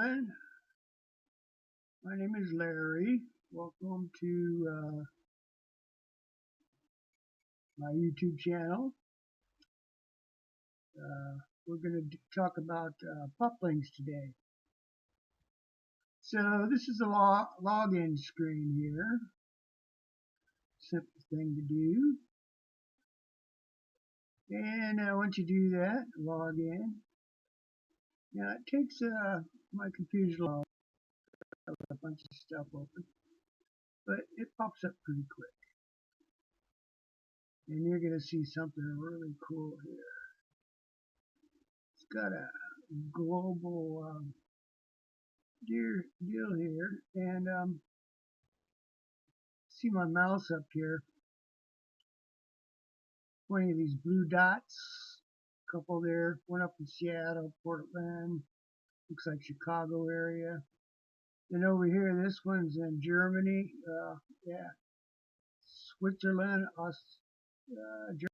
everyone. My name is Larry. Welcome to my YouTube channel. We're going to talk about Poplinks today. So this is a login screen here. Simple thing to do. And once you do that, log in. Now it takes my computer's long, a bunch of stuff open, but it pops up pretty quick. And you're going to see something really cool here. It's got a global deal here, and see my mouse up here. One of these blue dots, a couple there, one up in Seattle, Portland, looks like Chicago area. Then over here, this one's in Germany, yeah, Switzerland, Germany.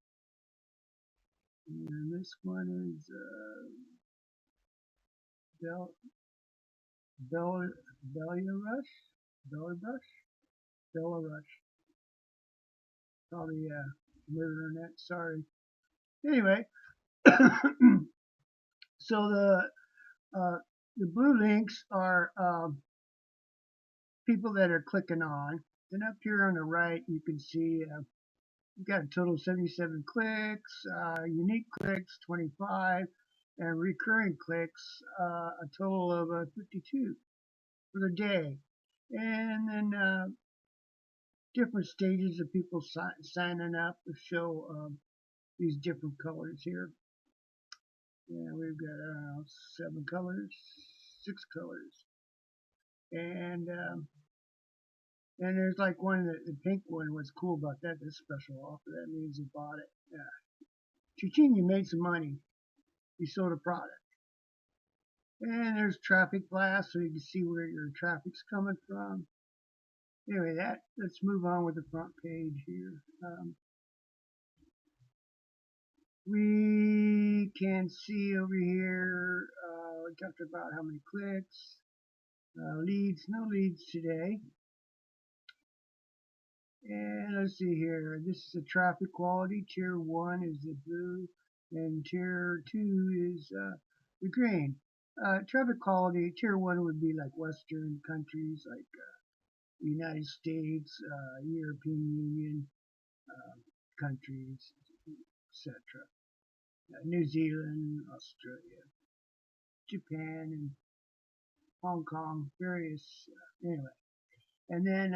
And this one is Belarus. Probably murder net. Sorry. Anyway, so the blue links are people that are clicking on. Then up here on the right, you can see we've got a total of 77 clicks, unique clicks 25, and recurring clicks a total of 52 for the day. And then different stages of people signing up to show these different colors here. And we've got 7 colors, 6 colors, and there's like one, the pink one. What's cool about that? This special offer. That means you bought it. Cha-ching, you made some money. You sold a product. And there's traffic blast, so you can see where your traffic's coming from. Anyway, let's move on with the front page here. We can see over here, we talked about how many clicks, leads, no leads today. And let's see here, this is the traffic quality. Tier 1 is the blue, and Tier 2 is the green. Traffic quality, Tier 1 would be like Western countries, like the United States, European Union countries, etc. New Zealand, Australia, Japan, and Hong Kong, various, anyway. And then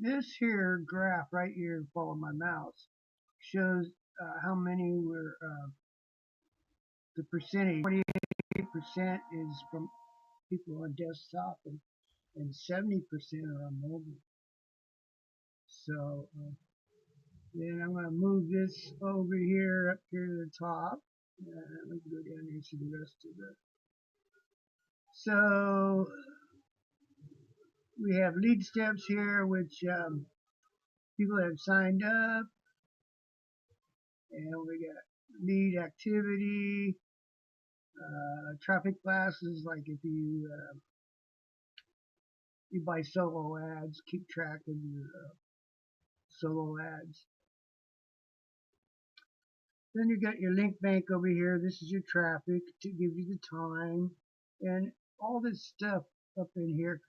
this here graph right here, follow my mouse, shows how many were, the percentage. 48% is from people on desktop, and 70% are on mobile. So then I'm going to move this over here, up here to the top. Let me go down here and see the rest of it. So we have lead steps here, which people have signed up. And we got lead activity, traffic classes, like if you buy solo ads, keep track of your solo ads. Then you got your link bank over here. This is your traffic to give you the time, and all this stuff up in here.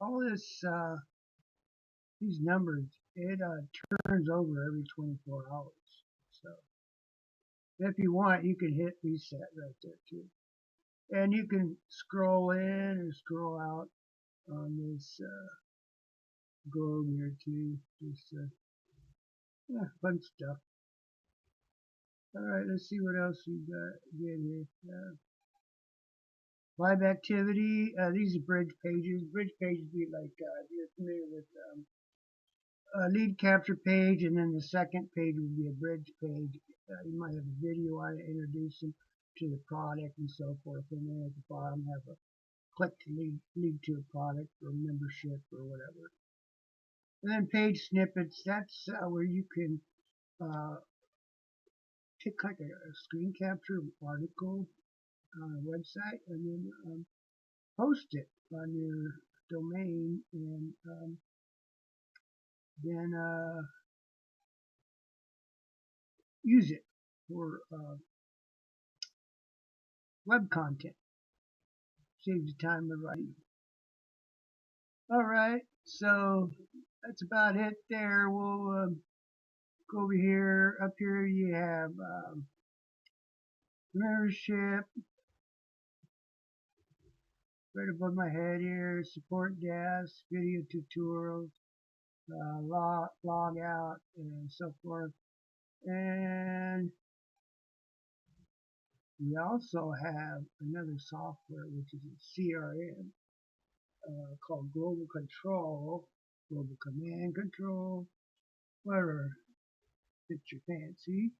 All this, these numbers, it turns over every 24 hours. So if you want, you can hit reset right there too, and you can scroll in or scroll out on this globe here too. Just yeah, fun stuff. All right, let's see what else we got again here. Live activity. These are bridge pages. Bridge pages would be like if you're familiar with a lead capture page, and then the second page would be a bridge page. You might have a video on it introducing to the product and so forth, and then at the bottom have a click to lead to a product or membership or whatever. And then page snippets. That's where you can take like a screen capture article on a website, and then host it on your domain, and then use it for web content. Saves you time of writing. Alright, so that's about it there. We'll go over here. Up here you have membership. Right above my head here, support desk, video tutorials, log out, and so forth. And we also have another software, which is a CRM, called Global Control, Global Command Control, whatever fits your fancy.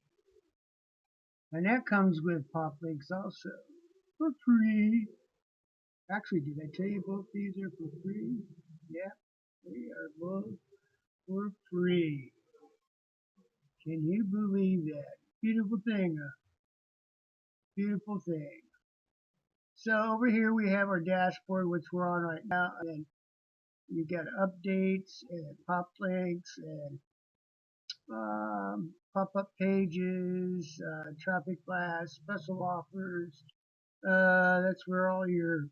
And that comes with Poplinks also for free. Actually, did I tell you both these are for free? Yeah, they are both for free. Can you believe that? Beautiful thing, beautiful thing. So over here we have our dashboard, which we're on right now, and you got updates and pop links and pop-up pages, traffic blast, special offers. That's where all your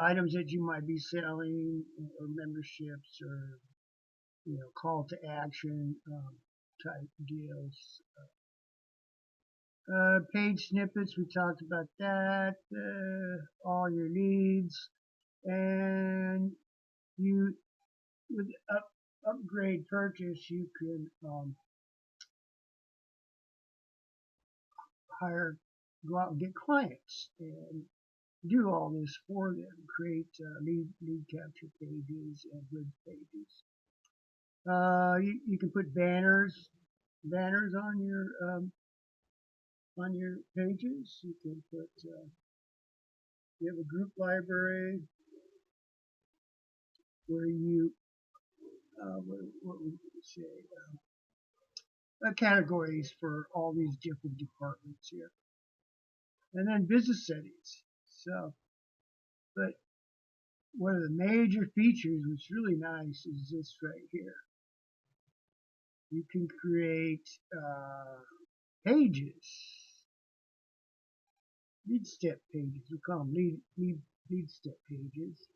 items that you might be selling, or memberships, or call to action type deals. Page snippets, we talked about that. All your leads, and you with upgrade purchase, you can go out and get clients and do all this for them. Create lead capture pages and good pages. You can put banners on your pages. You can put you have a group library where you what would you say categories for all these different departments here, and then business settings. So, but one of the major features, which is really nice, is this right here. You can create pages, lead step pages. We call them lead step pages.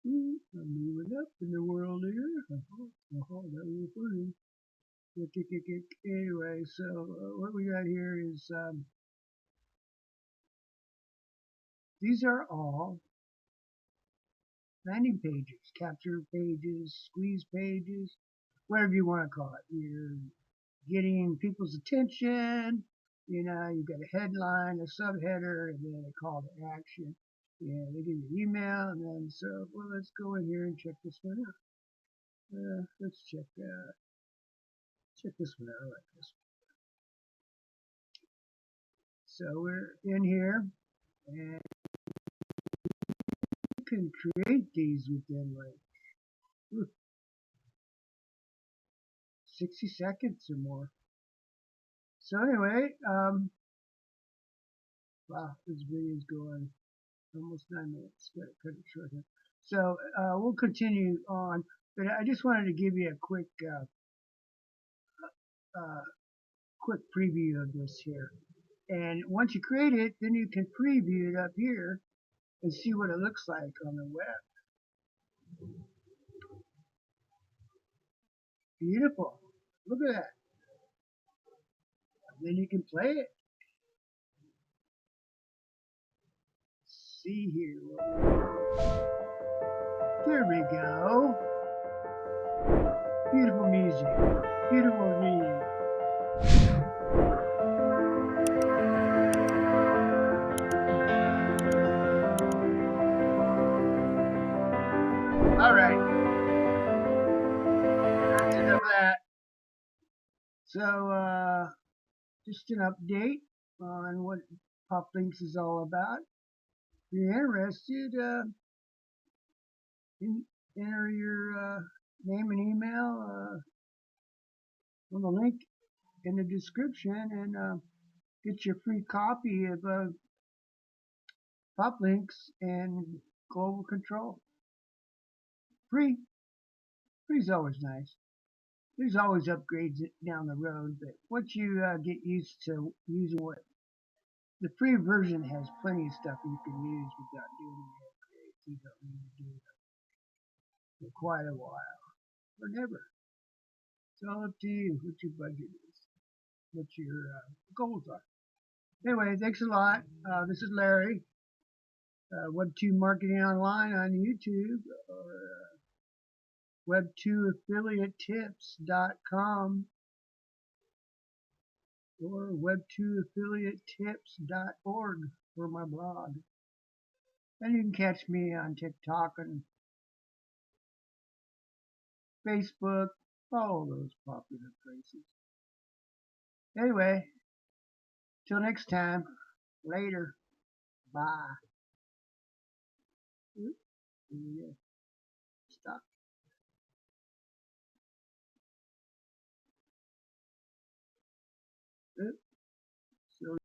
I'm moving up in the world here. That was funny. Anyway, so what we got here is these are all landing pages, capture pages, squeeze pages, whatever you want to call it. You're getting people's attention. You've got a headline, a subheader, and then a call to action. Yeah, they give you email, and then so let's go in here and check this one out. Let's check this one out. I like this one. So we're in here, and you can create these within like 60 seconds or more. So anyway, wow, this video is going almost 9 minutes. Gotta cut it short here. So we'll continue on, but I just wanted to give you a quick preview of this here. And once you create it, then you can preview it up here and see what it looks like on the web. Beautiful. Look at that. And then you can play it. See here. There we go. Beautiful music. Beautiful reading. All right. That's enough of that. So, just an update on what Poplinks is all about. If you're interested, enter your name and email. on the link in the description and get your free copy of Poplinks and Global Control. Free. Free's always nice. There's always upgrades down the road, but once you get used to using what the free version has plenty of stuff you can use without doing any upgrades. You don't need to do it for quite a while or never. It's all up to you what your budget is, what your goals are. Anyway, thanks a lot. This is Larry, Web2 Marketing Online on YouTube, or web2affiliatetips.com or web2affiliatetips.org for my blog. And you can catch me on TikTok and Facebook, all those popular places. Anyway, till next time, later, bye. Stop.